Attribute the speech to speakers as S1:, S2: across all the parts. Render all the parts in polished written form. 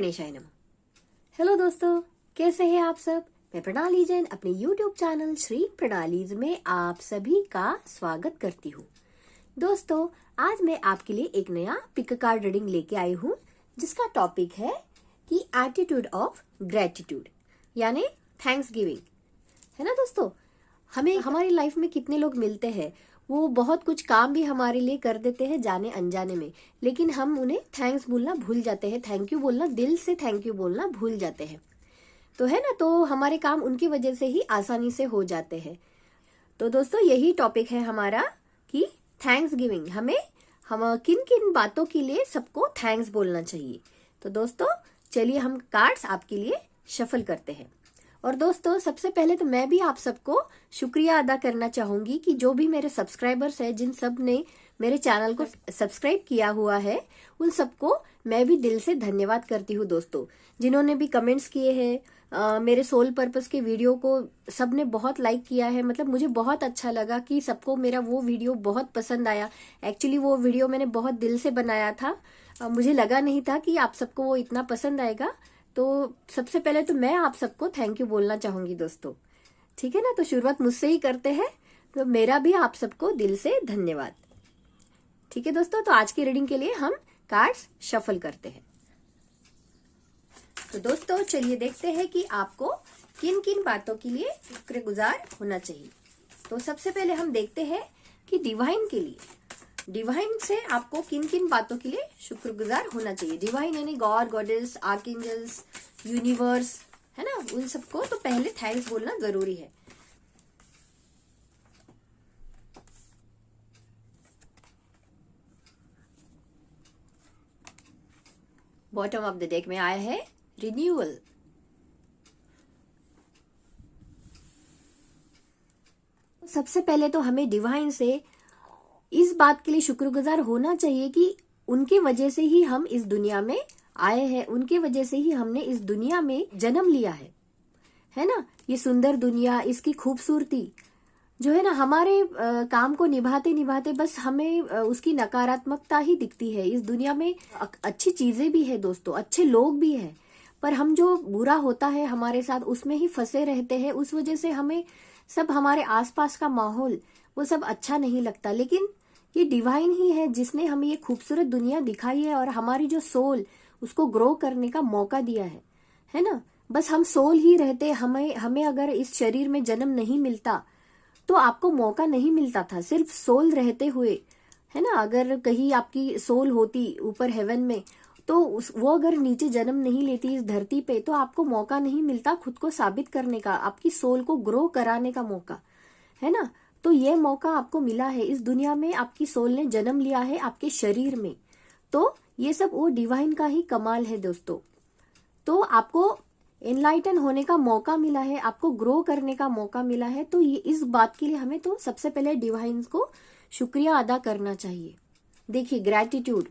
S1: गणेशाय नमः। हेलो दोस्तों, कैसे हैं आप सब। मैं प्रणाली जैन अपने YouTube चैनल श्री प्रणालीज में आप सभी का स्वागत करती हूँ। दोस्तों, आज मैं आपके लिए एक नया पिक कार्ड रीडिंग लेके आई हूँ, जिसका टॉपिक है कि एटीट्यूड ऑफ ग्रेटिट्यूड यानी थैंक्स गिविंग। है ना दोस्तों, हमें हमारी लाइफ में कितने लोग मिलते हैं, वो बहुत कुछ काम भी हमारे लिए कर देते हैं जाने अनजाने में, लेकिन हम उन्हें थैंक्स बोलना भूल जाते हैं, थैंक यू बोलना, दिल से थैंक यू बोलना भूल जाते हैं। तो है ना, तो हमारे काम उनकी वजह से ही आसानी से हो जाते हैं। तो दोस्तों, यही टॉपिक है हमारा कि थैंक्स गिविंग, हम किन किन बातों के लिए सबको थैंक्स बोलना चाहिए। तो दोस्तों, चलिए हम कार्ड्स आपके लिए शफल करते हैं। और दोस्तों, सबसे पहले तो मैं भी आप सबको शुक्रिया अदा करना चाहूंगी कि जो भी मेरे सब्सक्राइबर्स हैं, जिन सब ने मेरे चैनल को सब्सक्राइब किया हुआ है, उन सबको मैं भी दिल से धन्यवाद करती हूँ। दोस्तों, जिन्होंने भी कमेंट्स किए हैं, मेरे सोल पर्पस के वीडियो को सबने बहुत लाइक किया है। मतलब मुझे बहुत अच्छा लगा कि सबको मेरा वो वीडियो बहुत पसंद आया। एक्चुअली वो वीडियो मैंने बहुत दिल से बनाया था, मुझे लगा नहीं था कि आप सबको वो इतना पसंद आएगा। तो सबसे पहले तो मैं आप सबको थैंक यू बोलना चाहूंगी दोस्तों। ठीक है ना, तो शुरुआत मुझसे ही करते हैं। तो मेरा भी आप सबको दिल से धन्यवाद। ठीक है दोस्तों, तो आज की रीडिंग के लिए हम कार्ड्स शफल करते हैं। तो दोस्तों, चलिए देखते हैं कि आपको किन किन बातों के लिए शुक्रगुजार होना चाहिए। तो सबसे पहले हम देखते हैं कि डिवाइन के लिए, डिवाइन से आपको किन किन बातों के लिए शुक्रगुजार होना चाहिए। डिवाइन यानी गॉड, गॉडेस, आर्कएंजल्स, यूनिवर्स, है ना, उन सबको तो पहले थैंक्स बोलना जरूरी है। बॉटम ऑफ द डेक में आया है रिन्यूअल। सबसे पहले तो हमें डिवाइन से इस बात के लिए शुक्रगुजार होना चाहिए कि उनकी वजह से ही हम इस दुनिया में आए हैं, उनके वजह से ही हमने इस दुनिया में जन्म लिया है ना। ये सुंदर दुनिया, इसकी खूबसूरती जो है ना, हमारे काम को निभाते निभाते बस हमें उसकी नकारात्मकता ही दिखती है। इस दुनिया में अच्छी चीजें भी है दोस्तों, अच्छे लोग भी है, पर हम जो बुरा होता है हमारे साथ उसमें ही फंसे रहते हैं। उस वजह से हमें सब हमारे आसपास का माहौल वो सब अच्छा नहीं लगता। लेकिन ये डिवाइन ही है जिसने हमें ये खूबसूरत दुनिया दिखाई है और हमारी जो सोल उसको ग्रो करने का मौका दिया है ना। बस हम सोल ही रहते, हमें अगर इस शरीर में जन्म नहीं मिलता तो आपको मौका नहीं मिलता था सिर्फ सोल रहते हुए, है ना। अगर कहीं आपकी सोल होती ऊपर हेवन में, तो वो अगर नीचे जन्म नहीं लेती इस धरती पे, तो आपको मौका नहीं मिलता खुद को साबित करने का, आपकी सोल को ग्रो कराने का मौका, है ना। तो ये मौका आपको मिला है इस दुनिया में, आपकी सोल ने जन्म लिया है आपके शरीर में। तो ये सब वो डिवाइन का ही कमाल है दोस्तों। तो आपको एनलाइटन होने का मौका मिला है, आपको ग्रो करने का मौका मिला है। तो ये इस बात के लिए हमें तो सबसे पहले डिवाइन को शुक्रिया अदा करना चाहिए। देखिए, ग्रेटिट्यूड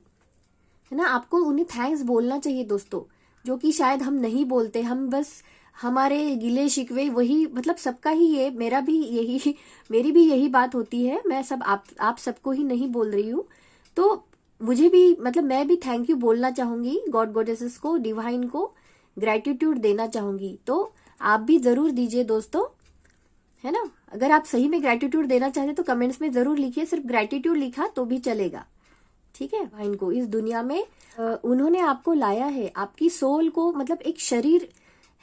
S1: है ना, आपको उन्हें थैंक्स बोलना चाहिए दोस्तों, जो कि शायद हम नहीं बोलते। हम बस हमारे गिले शिकवे वही, मतलब सबका ही ये, मेरी भी यही बात होती है। मैं सब आप सबको ही नहीं बोल रही हूँ। तो मुझे भी, मतलब मैं भी थैंक यू बोलना चाहूंगी गॉड गॉडेसेस को, डिवाइन को ग्रेटिट्यूड देना चाहूंगी। तो आप भी जरूर दीजिए दोस्तों, है ना। अगर आप सही में ग्रेटिट्यूड देना चाहते तो कमेंट्स में जरूर लिखिए, सिर्फ ग्रेटिट्यूड लिखा तो भी चलेगा। ठीक है, डिवाइन को इस दुनिया में उन्होंने आपको लाया है, आपकी सोल को, मतलब एक शरीर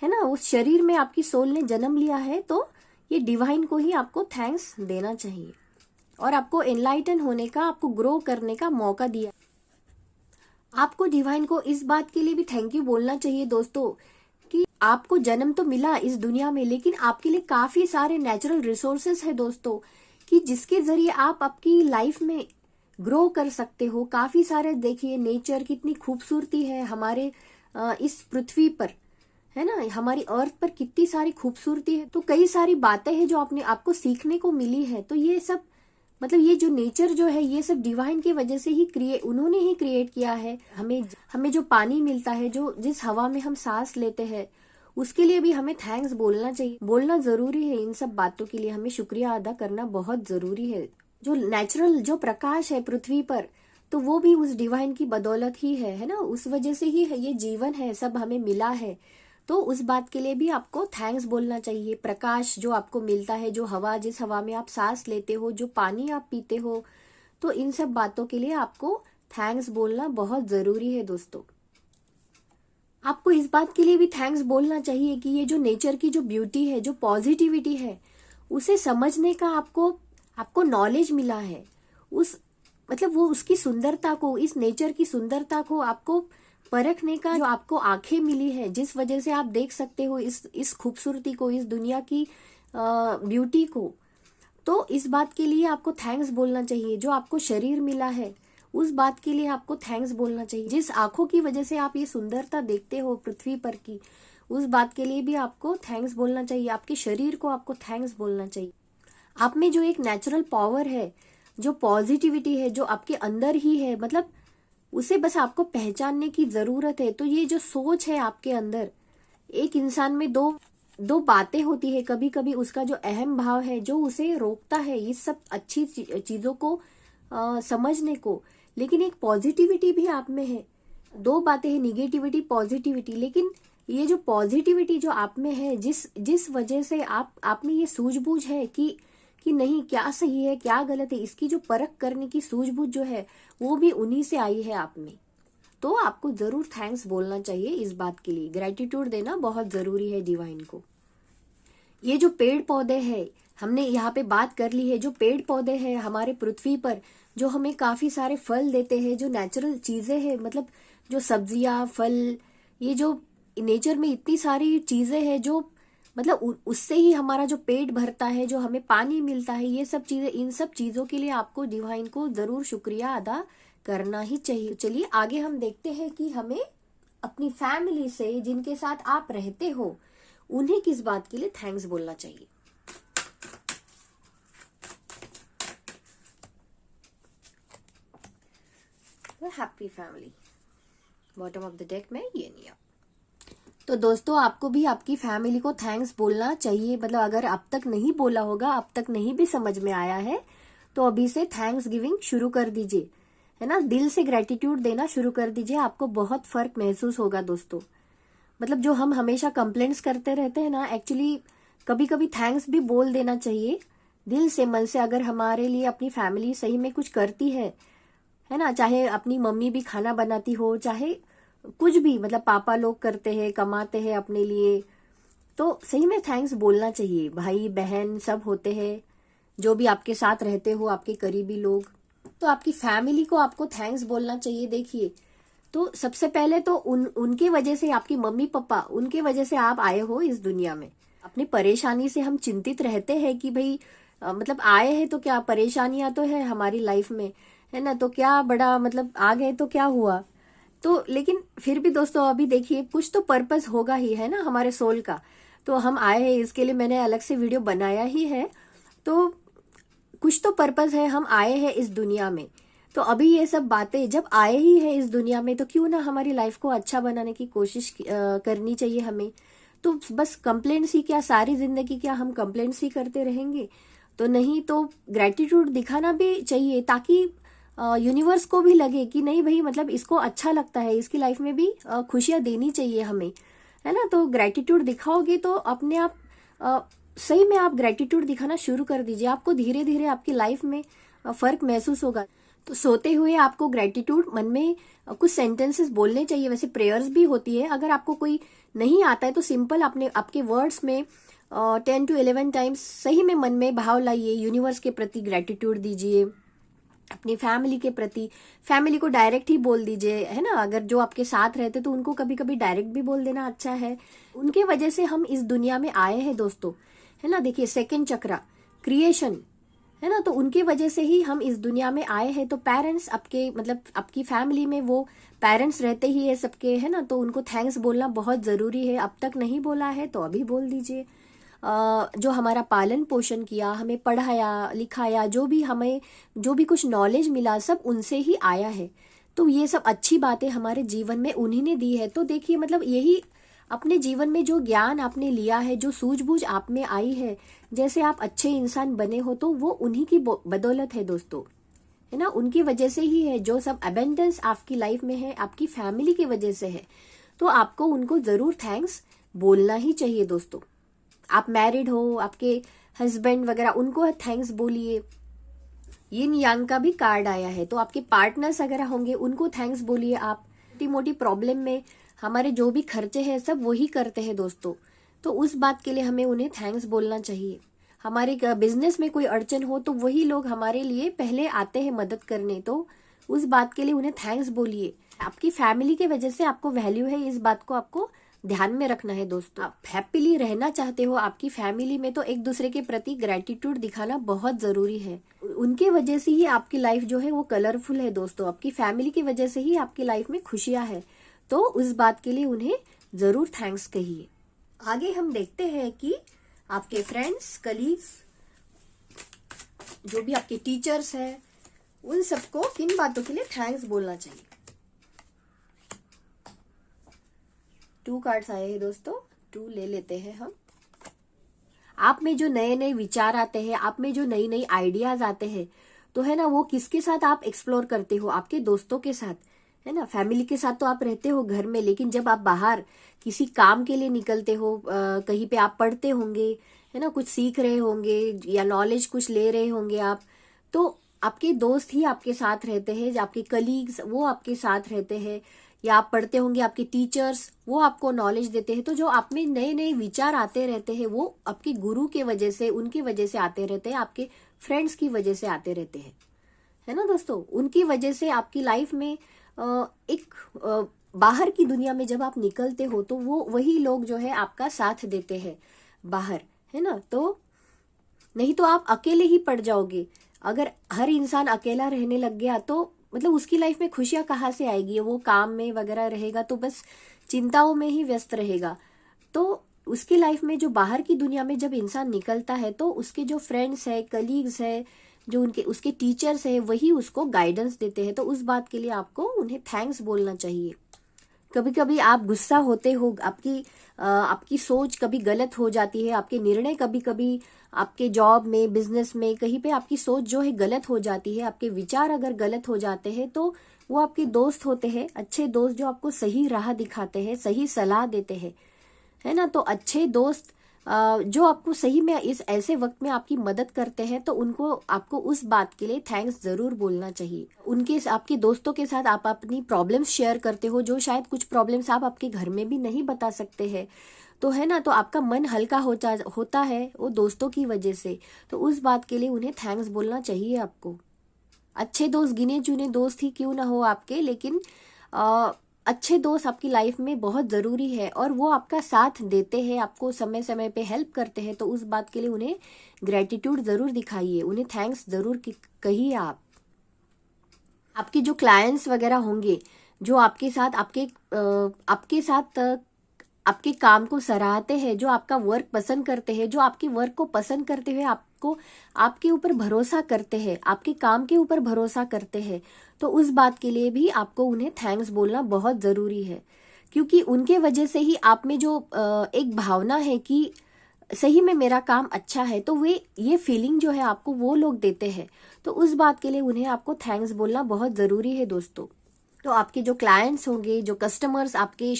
S1: है ना, उस शरीर में आपकी सोल ने जन्म लिया है। तो ये डिवाइन को ही आपको थैंक्स देना चाहिए और आपको एनलाइटन होने का, आपको ग्रो करने का मौका दिया। आपको डिवाइन को इस बात के लिए भी थैंक यू बोलना चाहिए दोस्तों कि आपको जन्म तो मिला इस दुनिया में, लेकिन आपके लिए काफी सारे नेचुरल रिसोर्सेस है दोस्तों, कि जिसके जरिए आप आपकी लाइफ में ग्रो कर सकते हो। काफी सारे, देखिए नेचर कितनी खूबसूरती है हमारे इस पृथ्वी पर, है ना, हमारी अर्थ पर कितनी सारी खूबसूरती है। तो कई सारी बातें हैं जो आपको सीखने को मिली है। तो ये सब, मतलब ये जो नेचर जो है, ये सब डिवाइन की वजह से ही उन्होंने ही क्रिएट किया है। हमें जो पानी मिलता है, जो जिस हवा में हम सांस लेते हैं, उसके लिए भी हमें थैंक्स बोलना चाहिए, बोलना जरूरी है। इन सब बातों के लिए हमें शुक्रिया अदा करना बहुत जरूरी है। जो नेचुरल जो प्रकाश है पृथ्वी पर, तो वो भी उस डिवाइन की बदौलत ही है ना, उस वजह से ही है ये जीवन है, सब हमें मिला है। तो उस बात के लिए भी आपको थैंक्स बोलना चाहिए। प्रकाश जो आपको मिलता है, जो हवा, जिस हवा में आप सांस लेते हो, जो पानी आप पीते हो, तो इन सब बातों के लिए आपको थैंक्स बोलना बहुत जरूरी है दोस्तों। आपको इस बात के लिए भी थैंक्स बोलना चाहिए कि ये जो नेचर की जो ब्यूटी है, जो पॉजिटिविटी है, उसे समझने का आपको नॉलेज मिला है। उस मतलब वो उसकी सुंदरता को, इस नेचर की सुंदरता को आपको परखने का जो आपको आंखें मिली है, जिस वजह से आप देख सकते हो इस खूबसूरती को, इस दुनिया की ब्यूटी को, तो इस बात के लिए आपको थैंक्स बोलना चाहिए। जो आपको शरीर मिला है, उस बात के लिए आपको थैंक्स बोलना चाहिए। जिस आंखों की वजह से आप ये सुंदरता देखते हो पृथ्वी पर की, उस बात के लिए भी आपको थैंक्स बोलना चाहिए। आपके शरीर को आपको थैंक्स बोलना चाहिए। आप में जो एक नेचुरल पावर है, जो पॉजिटिविटी है, जो आपके अंदर ही है, मतलब उसे बस आपको पहचानने की जरूरत है। तो ये जो सोच है आपके अंदर, एक इंसान में दो बातें होती है। कभी कभी उसका जो अहम भाव है, जो उसे रोकता है इस सब अच्छी चीजों को समझने को, लेकिन एक पॉजिटिविटी भी आप में है। दो बातें हैं, निगेटिविटी, पॉजिटिविटी। लेकिन ये जो पॉजिटिविटी जो आप में है, जिस वजह से आप में ये सूझबूझ है कि नहीं, क्या सही है क्या गलत है, इसकी जो परख करने की सूझबूझ जो है, वो भी उन्हीं से आई है आप में। तो आपको जरूर थैंक्स बोलना चाहिए इस बात के लिए। ग्रेटिट्यूड देना बहुत जरूरी है डिवाइन को। ये जो पेड़ पौधे हैं, हमने यहाँ पे बात कर ली है, जो पेड़ पौधे हैं हमारे पृथ्वी पर, जो हमें काफी सारे फल देते हैं, जो नेचुरल चीजें हैं, मतलब जो सब्जियां, फल, ये जो नेचर में इतनी सारी चीजें हैं, जो मतलब उससे ही हमारा जो पेट भरता है, जो हमें पानी मिलता है, ये सब चीजें, इन सब चीजों के लिए आपको डिवाइन को जरूर शुक्रिया अदा करना ही चाहिए। चलिए आगे हम देखते हैं कि हमें अपनी फैमिली से, जिनके साथ आप रहते हो, उन्हें किस बात के लिए थैंक्स बोलना चाहिए। Happy family, bottom of the deck में ये नहीं। तो दोस्तों, आपको भी आपकी फैमिली को थैंक्स बोलना चाहिए। मतलब अगर अब तक नहीं बोला होगा, अब तक नहीं भी समझ में आया है, तो अभी से थैंक्स गिविंग शुरू कर दीजिए, है ना। दिल से ग्रेटिट्यूड देना शुरू कर दीजिए, आपको बहुत फर्क महसूस होगा दोस्तों। मतलब जो हम हमेशा कंप्लेंट्स करते रहते हैं ना, एक्चुअली कभी कभी थैंक्स भी बोल देना चाहिए दिल से, मन से। अगर हमारे लिए अपनी फैमिली सही में कुछ करती है ना, चाहे अपनी मम्मी भी खाना बनाती हो, चाहे कुछ भी, मतलब पापा लोग करते हैं, कमाते हैं अपने लिए, तो सही में थैंक्स बोलना चाहिए। भाई बहन सब होते हैं, जो भी आपके साथ रहते हो, आपके करीबी लोग, तो आपकी फैमिली को आपको थैंक्स बोलना चाहिए। देखिए, तो सबसे पहले तो उनके वजह से, आपकी मम्मी पापा, उनके वजह से आप आए हो इस दुनिया में। अपनी परेशानी से हम चिंतित रहते हैं कि भाई मतलब आए हैं तो क्या, परेशानियां तो है हमारी लाइफ में, है ना, तो क्या बड़ा, मतलब आ गए तो क्या हुआ। तो लेकिन फिर भी दोस्तों, अभी देखिए, कुछ तो पर्पस होगा ही, है ना, हमारे सोल का। तो हम आए हैं, इसके लिए मैंने अलग से वीडियो बनाया ही है। तो कुछ तो पर्पस है, हम आए हैं इस दुनिया में। तो अभी ये सब बातें जब आए ही है इस दुनिया में, तो क्यों ना हमारी लाइफ को अच्छा बनाने की कोशिश करनी चाहिए हमें। तो बस कंप्लेंट्स ही क्या, सारी जिंदगी क्या हम कंप्लेंट्स ही करते रहेंगे? तो नहीं, तो ग्रेटिट्यूड दिखाना भी चाहिए, ताकि यूनिवर्स को भी लगे कि नहीं भाई, मतलब इसको अच्छा लगता है, इसकी लाइफ में भी खुशियां देनी चाहिए हमें, है ना। तो ग्रेटिट्यूड दिखाओगे तो अपने आप सही में आप ग्रेटिट्यूड दिखाना शुरू कर दीजिए, आपको धीरे धीरे आपकी लाइफ में फर्क महसूस होगा। तो सोते हुए आपको ग्रेटिट्यूड मन में कुछ सेंटेंसेस बोलने चाहिए। वैसे प्रेयर्स भी होती है, अगर आपको कोई नहीं आता है तो सिंपल आपके वर्ड्स में 10 to 11 टाइम्स सही में मन में भाव लाइए, यूनिवर्स के प्रति ग्रेटिट्यूड दीजिए, अपनी फैमिली के प्रति। फैमिली को डायरेक्ट ही बोल दीजिए, है ना। अगर जो आपके साथ रहते तो उनको कभी कभी डायरेक्ट भी बोल देना अच्छा है। उनके वजह से हम इस दुनिया में आए हैं दोस्तों, है ना। देखिए, सेकंड चक्रा क्रिएशन, है ना, तो उनके वजह से ही हम इस दुनिया में आए हैं। तो पेरेंट्स, आपके मतलब आपकी फैमिली में वो पेरेंट्स रहते ही है सबके, है ना, तो उनको थैंक्स बोलना बहुत जरूरी है। अब तक नहीं बोला है तो अभी बोल दीजिए। जो हमारा पालन पोषण किया, हमें पढ़ाया लिखाया, जो भी कुछ नॉलेज मिला, सब उनसे ही आया है। तो ये सब अच्छी बातें हमारे जीवन में उन्हीं ने दी है। तो देखिए, मतलब यही अपने जीवन में जो ज्ञान आपने लिया है, जो सूझबूझ आप में आई है, जैसे आप अच्छे इंसान बने हो, तो वो उन्हीं की बदौलत है दोस्तों। है ना, उनकी वजह से ही है। जो सब अबेंडेंस आपकी लाइफ में है आपकी फैमिली की वजह से है, तो आपको उनको जरूर थैंक्स बोलना ही चाहिए दोस्तों। आप मैरिड हो, आपके हस्बैंड वगैरह, उनको थैंक्स बोलिए। यिन यांग का भी कार्ड आया है, तो आपके पार्टनर्स वगैरह होंगे उनको थैंक्स बोलिए। आप छोटी मोटी प्रॉब्लम में हमारे जो भी खर्चे हैं सब वही करते हैं दोस्तों, तो उस बात के लिए हमें उन्हें थैंक्स बोलना चाहिए। हमारे बिजनेस में कोई अड़चन हो तो वही लोग हमारे लिए पहले आते हैं मदद करने, तो उस बात के लिए उन्हें थैंक्स बोलिए। आपकी फैमिली की वजह से आपको वैल्यू है, इस बात को आपको ध्यान में रखना है दोस्तों। आप हैप्पीली रहना चाहते हो आपकी फैमिली में, तो एक दूसरे के प्रति ग्रेटिट्यूड दिखाना बहुत जरूरी है। उनके वजह से ही आपकी लाइफ जो है वो कलरफुल है दोस्तों। आपकी फैमिली की वजह से ही आपकी लाइफ में खुशियां है, तो उस बात के लिए उन्हें जरूर थैंक्स कहिए। आगे हम देखते हैं कि आपके फ्रेंड्स, कलीग्स, जो भी आपके टीचर्स हैं, उन सबको किन बातों के लिए थैंक्स बोलना चाहिए। 2 कार्ड्स आए हैं दोस्तों, 2 ले लेते हैं हम। आप में जो नए नए विचार आते हैं, आप में जो नई नई आइडियाज आते हैं, तो है ना, वो किसके साथ आप एक्सप्लोर करते हो? आपके दोस्तों के साथ, है ना। फैमिली के साथ तो आप रहते हो घर में, लेकिन जब आप बाहर किसी काम के लिए निकलते हो, कहीं पे आप पढ़ते होंगे, है ना, कुछ सीख रहे होंगे या नॉलेज कुछ ले रहे होंगे आप, तो आपके दोस्त ही आपके साथ रहते हैं, आपके कलीग्स वो आपके साथ रहते हैं, या आप पढ़ते होंगे आपके टीचर्स वो आपको नॉलेज देते हैं। तो जो आप में नए नए विचार आते रहते हैं वो आपके गुरु के वजह से, उनकी वजह से आते रहते हैं, आपके फ्रेंड्स की वजह से आते रहते हैं, है ना दोस्तों। उनकी वजह से आपकी लाइफ में एक बाहर की दुनिया में जब आप निकलते हो तो वो वही लोग जो है आपका साथ देते हैं बाहर, है ना। तो नहीं तो आप अकेले ही पड़ जाओगे। अगर हर इंसान अकेला रहने लग गया तो मतलब उसकी लाइफ में खुशियां कहाँ से आएगी? वो काम में वगैरह रहेगा तो बस चिंताओं में ही व्यस्त रहेगा। तो उसकी लाइफ में जो बाहर की दुनिया में जब इंसान निकलता है तो उसके जो फ्रेंड्स है, कलीग्स है, जो उसके टीचर्स है, वही उसको गाइडेंस देते हैं। तो उस बात के लिए आपको उन्हें थैंक्स बोलना चाहिए। कभी कभी आप गुस्सा होते हो, आपकी सोच कभी गलत हो जाती है, आपके निर्णय कभी कभी आपके जॉब में, बिजनेस में, कहीं पे आपकी सोच जो है गलत हो जाती है, आपके विचार अगर गलत हो जाते हैं, तो वो आपके दोस्त होते हैं, अच्छे दोस्त जो आपको सही राह दिखाते हैं, सही सलाह देते हैं, है ना। तो अच्छे दोस्त जो आपको सही में इस ऐसे वक्त में आपकी मदद करते हैं, तो उनको आपको उस बात के लिए थैंक्स जरूर बोलना चाहिए। आपके दोस्तों के साथ आप अपनी प्रॉब्लम्स शेयर करते हो, जो शायद कुछ प्रॉब्लम्स आप आपके घर में भी नहीं बता सकते हैं, तो है ना, तो आपका मन हल्का होता है वो दोस्तों की वजह से। तो उस बात के लिए उन्हें थैंक्स बोलना चाहिए आपको। अच्छे दोस्त, गिने चुने दोस्त ही क्यों ना हो आपके, लेकिन अच्छे दोस्त आपकी लाइफ में बहुत जरूरी है और वो आपका साथ देते हैं, आपको समय समय पे हेल्प करते हैं। तो उस बात के लिए उन्हें ग्रेटिट्यूड जरूर दिखाइए, उन्हें थैंक्स जरूर कहिए। आपके जो क्लाइंट्स वगैरह होंगे, जो आपके साथ आपके काम को सराहते हैं, जो आपका वर्क पसंद करते हैं, जो आपके वर्क को पसंद करते हुए आपके ऊपर भरोसा करते हैं, आपके काम के ऊपर भरोसा करते हैं, तो उस बात के लिए भी आपको उन्हें थैंक्स बोलना बहुत जरूरी है। क्योंकि उनके वजह से ही आप में जो एक भावना है कि सही में मेरा काम अच्छा है, तो ये फीलिंग जो है आपको वो लोग देते हैं। तो उस बात के लिए उन्हें आपको थैंक्स बोलना बहुत जरूरी है दोस्तों। तो आपके जो क्लाइंट्स होंगे, जो कस्टमर्स, आपकी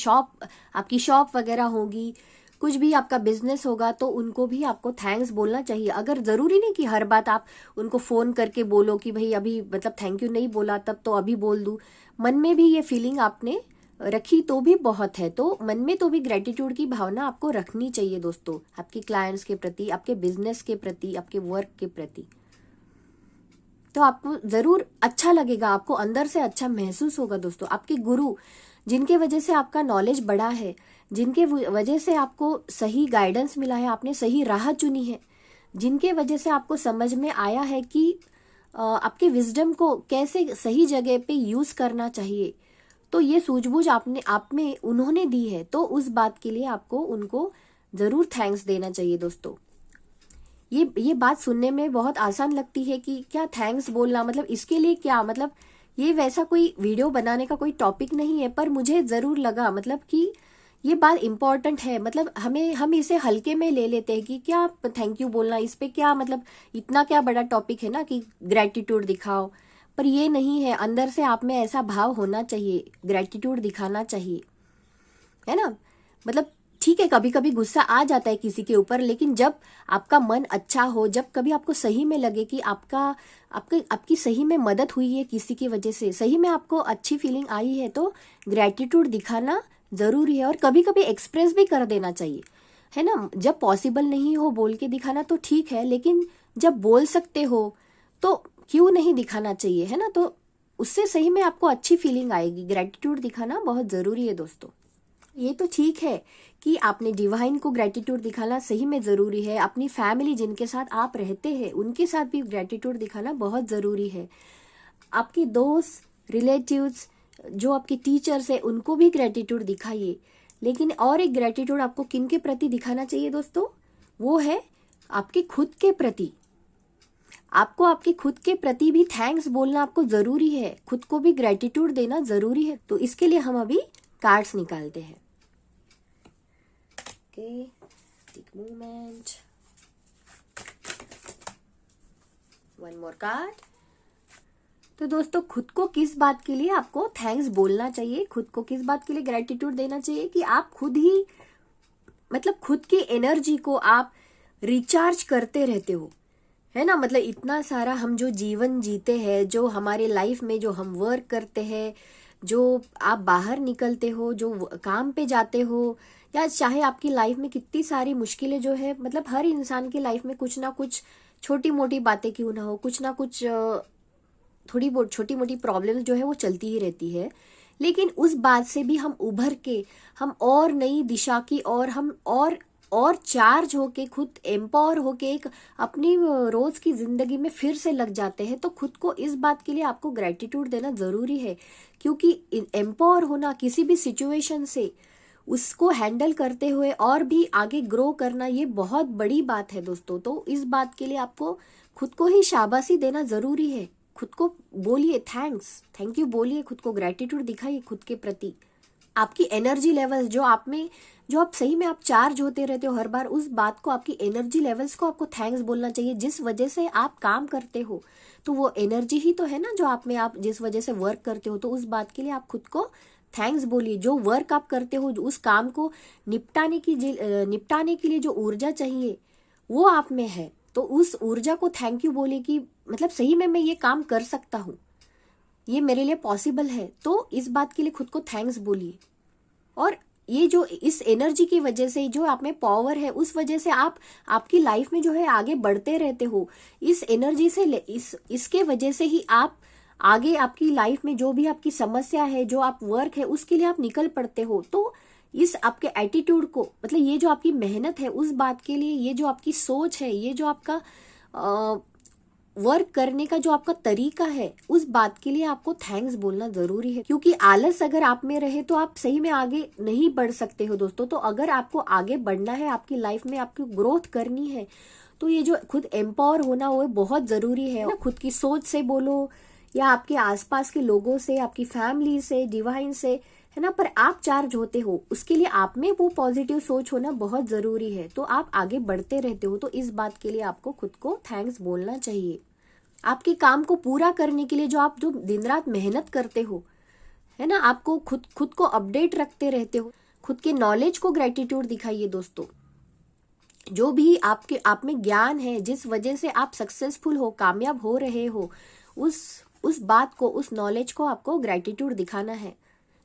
S1: शॉप वगैरह होगी, कुछ भी आपका बिजनेस होगा, तो उनको भी आपको थैंक्स बोलना चाहिए। अगर जरूरी नहीं कि हर बात आप उनको फोन करके बोलो कि भाई अभी मतलब थैंक यू नहीं बोला तब तो अभी बोल दूं। मन में भी ये फीलिंग आपने रखी तो भी बहुत है, तो मन में तो भी ग्रेटिट्यूड की भावना आपको रखनी चाहिए दोस्तों, आपके क्लाइंट्स के प्रति, आपके बिजनेस के प्रति, आपके वर्क के प्रति। तो आपको जरूर अच्छा लगेगा, आपको अंदर से अच्छा महसूस होगा दोस्तों। आपके गुरु, जिनके वजह से आपका नॉलेज बढ़ा है, जिनके वजह से आपको सही गाइडेंस मिला है, आपने सही राह चुनी है, जिनके वजह से आपको समझ में आया है कि आपके विजडम को कैसे सही जगह पे यूज करना चाहिए, तो ये सूझबूझ आप में उन्होंने दी है। तो उस बात के लिए आपको उनको जरूर थैंक्स देना चाहिए दोस्तों। ये बात सुनने में बहुत आसान लगती है कि क्या थैंक्स बोलना मतलब इसके लिए क्या, मतलब ये वैसा कोई वीडियो बनाने का कोई टॉपिक नहीं है, पर मुझे जरूर लगा मतलब कि ये बात इम्पोर्टेंट है। मतलब हम इसे हल्के में ले लेते हैं कि क्या थैंक यू बोलना, इस पे क्या मतलब इतना क्या बड़ा टॉपिक है ना कि ग्रेटिट्यूड दिखाओ, पर ये नहीं है, अंदर से आप में ऐसा भाव होना चाहिए, ग्रेटिट्यूड दिखाना चाहिए, है ना। मतलब ठीक है, कभी कभी गुस्सा आ जाता है किसी के ऊपर, लेकिन जब आपका मन अच्छा हो, जब कभी आपको सही में लगे कि आपकी सही में मदद हुई है किसी की वजह से, सही में आपको अच्छी फीलिंग आई है, तो ग्रेटिट्यूड दिखाना जरूरी है। और कभी कभी एक्सप्रेस भी कर देना चाहिए, है ना। जब पॉसिबल नहीं हो बोल के दिखाना तो ठीक है, लेकिन जब बोल सकते हो तो क्यों नहीं दिखाना चाहिए, है ना। तो उससे सही में आपको अच्छी फीलिंग आएगी। ग्रेटिट्यूड दिखाना बहुत जरूरी है दोस्तों। ये तो ठीक है कि आपने डिवाइन को ग्रेटिट्यूड दिखाना सही में जरूरी है, अपनी फैमिली जिनके साथ आप रहते हैं उनके साथ भी ग्रेटिट्यूड दिखाना बहुत जरूरी है, आपके दोस्त, रिलेटिव्स, जो आपके टीचर्स है उनको भी ग्रेटिट्यूड दिखाइए। लेकिन और एक ग्रेटिट्यूड आपको किन के प्रति दिखाना चाहिए दोस्तों, वो है आपके खुद के प्रति। आपको आपके खुद के प्रति भी थैंक्स बोलना आपको जरूरी है, खुद को भी ग्रेटिट्यूड देना जरूरी है। तो इसके लिए हम अभी कार्ड्स निकालते हैं। Okay, take moment, one more card. तो दोस्तों, खुद को किस बात के लिए आपको थैंक्स बोलना चाहिए, खुद को किस बात के लिए ग्रेटिट्यूड देना चाहिए कि आप खुद ही मतलब खुद की एनर्जी को आप रिचार्ज करते रहते हो, है ना। मतलब इतना सारा हम जो जीवन जीते हैं, जो हमारे लाइफ में जो हम वर्क करते हैं, जो आप बाहर निकलते हो, जो काम पे जाते हो, या चाहे आपकी लाइफ में कितनी सारी मुश्किलें जो है, मतलब हर इंसान की लाइफ में कुछ ना कुछ छोटी मोटी बातें क्यों ना हो, कुछ ना कुछ थोड़ी बहुत छोटी मोटी प्रॉब्लम्स जो है वो चलती ही रहती है। लेकिन उस बात से भी हम उभर के हम और नई दिशा की और हम और चार्ज होके, खुद एम्पावर होके एक अपनी रोज की जिंदगी में फिर से लग जाते हैं। तो खुद को इस बात के लिए आपको ग्रेटिट्यूड देना जरूरी है, क्योंकि एम्पावर होना किसी भी सिचुएशन से उसको हैंडल करते हुए और भी आगे ग्रो करना, ये बहुत बड़ी बात है दोस्तों। तो इस बात के लिए आपको खुद को ही शाबाशी देना जरूरी है। खुद को बोलिए थैंक्स, थैंक यू बोलिए, खुद को ग्रेटिट्यूड दिखाइए खुद के प्रति। आपकी एनर्जी लेवल्स जो आप में, जो आप सही में आप चार्ज होते रहते हो हर बार, उस बात को, आपकी एनर्जी लेवल्स को आपको थैंक्स बोलना चाहिए। जिस वजह से आप काम करते हो, तो वो एनर्जी ही तो है ना जो आप में, आप जिस वजह से वर्क करते हो, तो उस बात के लिए आप खुद को थैंक्स बोलिए। जो वर्क आप करते हो, उस काम को निपटाने के लिए जो ऊर्जा चाहिए वो आप में है, तो उस ऊर्जा को थैंक यू बोलिए कि मतलब सही में मैं ये काम कर सकता हूँ, ये मेरे लिए पॉसिबल है। तो इस बात के लिए खुद को थैंक्स बोलिए। और ये जो इस एनर्जी की वजह से जो आप में पावर है, उस वजह से आप आपकी लाइफ में जो है आगे बढ़ते रहते हो। इस एनर्जी से इसके वजह से ही आप आगे आपकी लाइफ में जो भी आपकी समस्या है, जो आप वर्क है, उसके लिए आप निकल पड़ते हो। तो इस आपके एटीट्यूड को, मतलब ये जो आपकी मेहनत है उस बात के लिए, ये जो आपकी सोच है, ये जो आपका वर्क करने का जो आपका तरीका है, उस बात के लिए आपको थैंक्स बोलना जरूरी है। क्योंकि आलस अगर आप में रहे तो आप सही में आगे नहीं बढ़ सकते हो दोस्तों। तो अगर आपको आगे बढ़ना है, आपकी लाइफ में आपकी ग्रोथ करनी है, तो ये जो खुद एम्पावर होना वो बहुत जरूरी है ना। खुद की सोच से बोलो या आपके आसपास के लोगों से, आपकी फैमिली से, डिवाइन से, है ना, पर आप चार्ज होते हो, उसके लिए आप में वो पॉजिटिव सोच होना बहुत जरूरी है। तो आप आगे बढ़ते रहते हो, तो इस बात के लिए आपको खुद को थैंक्स बोलना चाहिए। आपके काम को पूरा करने के लिए जो दिन रात मेहनत करते हो, है ना, आपको खुद को अपडेट रखते रहते हो, खुद के नॉलेज को ग्रेटिट्यूड दिखाइए दोस्तों। जो भी आप में ज्ञान है, जिस वजह से आप सक्सेसफुल हो, कामयाब हो रहे हो, उस बात को, उस नॉलेज को आपको ग्रेटिट्यूड दिखाना है।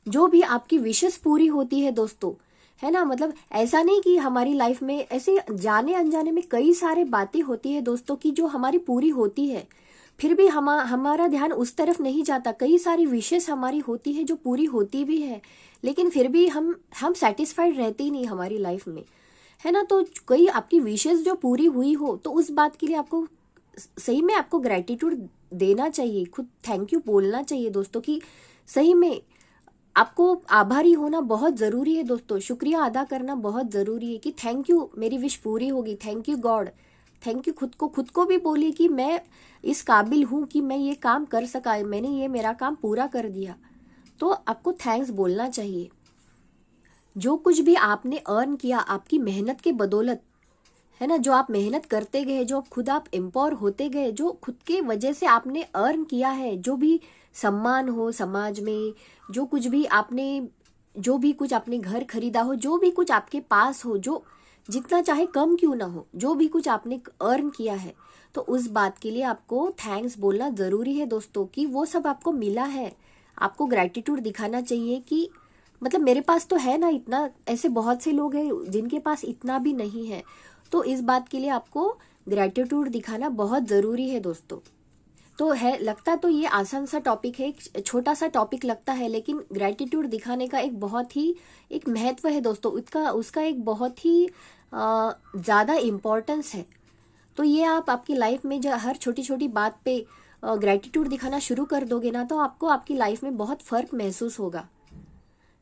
S1: जो भी आपकी विशेष पूरी होती है दोस्तों, है ना, मतलब ऐसा नहीं कि हमारी लाइफ में ऐसे जाने अनजाने में कई सारे बातें होती है दोस्तों की जो हमारी पूरी होती है, फिर भी हमारा ध्यान उस तरफ नहीं जाता। कई सारी विशेष हमारी होती है जो पूरी होती भी है, लेकिन फिर भी हम सेटिस्फाइड रहते ही नहीं हमारी लाइफ में, है ना। तो कई आपकी विशेष जो पूरी हुई हो, तो उस बात के लिए आपको सही में आपको ग्रेटिट्यूड देना चाहिए, खुद थैंक यू बोलना चाहिए दोस्तों। कि सही में आपको आभारी होना बहुत जरूरी है दोस्तों, शुक्रिया अदा करना बहुत जरूरी है कि थैंक यू, मेरी विश पूरी होगी, thank you God, thank you. खुद को भी बोलिए कि मैं इस काबिल हूं कि मैं ये काम कर सका, मैंने ये मेरा काम पूरा कर दिया। तो आपको थैंक्स बोलना चाहिए। जो कुछ भी आपने अर्न किया आपकी मेहनत के बदौलत, है ना, जो आप मेहनत करते गए, जो खुद आप एम्पावर होते गए, जो खुद के वजह से आपने अर्न किया है, जो भी सम्मान हो समाज में, जो कुछ भी आपने, जो भी कुछ आपने घर खरीदा हो, जो भी कुछ आपके पास हो, जो जितना चाहे कम क्यों ना हो, जो भी कुछ आपने अर्न किया है, तो उस बात के लिए आपको थैंक्स बोलना जरूरी है दोस्तों, कि वो सब आपको मिला है। आपको ग्रैटिट्यूड दिखाना चाहिए कि मतलब मेरे पास तो है ना इतना, ऐसे बहुत से लोग हैं जिनके पास इतना भी नहीं है। तो इस बात के लिए आपको ग्रैटिट्यूड दिखाना बहुत जरूरी है दोस्तों। तो है, लगता तो ये आसान सा टॉपिक है, एक छोटा सा टॉपिक लगता है, लेकिन ग्रैटिट्यूड दिखाने का एक बहुत ही एक महत्व है दोस्तों, उसका एक बहुत ही ज्यादा इम्पोर्टेंस है। तो ये आप आपकी लाइफ में जो हर छोटी छोटी बात पे ग्रैटिट्यूड दिखाना शुरू कर दोगे ना, तो आपको आपकी लाइफ में बहुत फर्क महसूस होगा,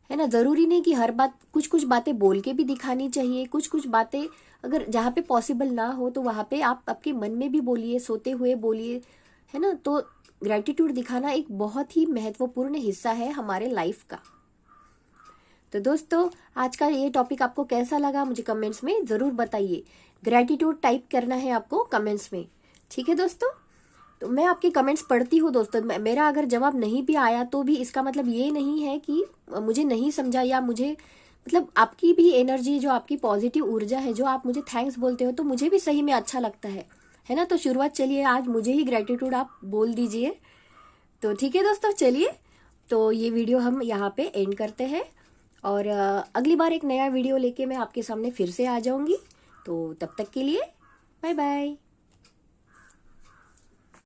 S1: है ना। जरूरी नहीं कि हर बात, कुछ कुछ बातें बोल के भी दिखानी चाहिए, कुछ कुछ बातें अगर जहाँ पे पॉसिबल ना हो तो वहां पे आप आपके मन में भी बोलिए, सोते हुए बोलिए, है ना। तो ग्रैटिट्यूड दिखाना एक बहुत ही महत्वपूर्ण हिस्सा है हमारे लाइफ का। तो दोस्तों आज का ये टॉपिक आपको कैसा लगा मुझे कमेंट्स में जरूर बताइए। ग्रैटिट्यूड टाइप करना है आपको कमेंट्स में, ठीक है दोस्तों। तो मैं आपके कमेंट्स पढ़ती हूँ दोस्तों, मेरा अगर जवाब नहीं भी आया तो भी इसका मतलब ये नहीं है कि मुझे नहीं समझा, या मुझे मतलब आपकी भी एनर्जी, जो आपकी पॉजिटिव ऊर्जा है, जो आप मुझे थैंक्स बोलते हो, तो मुझे भी सही में अच्छा लगता है ना। तो शुरुआत चलिए आज मुझे ही ग्रेटिट्यूड आप बोल दीजिए। तो ठीक है दोस्तों, चलिए तो ये वीडियो हम यहाँ पे एंड करते हैं, और अगली बार एक नया वीडियो लेके मैं आपके सामने फिर से आ जाऊंगी। तो तब तक के लिए बाय बाय।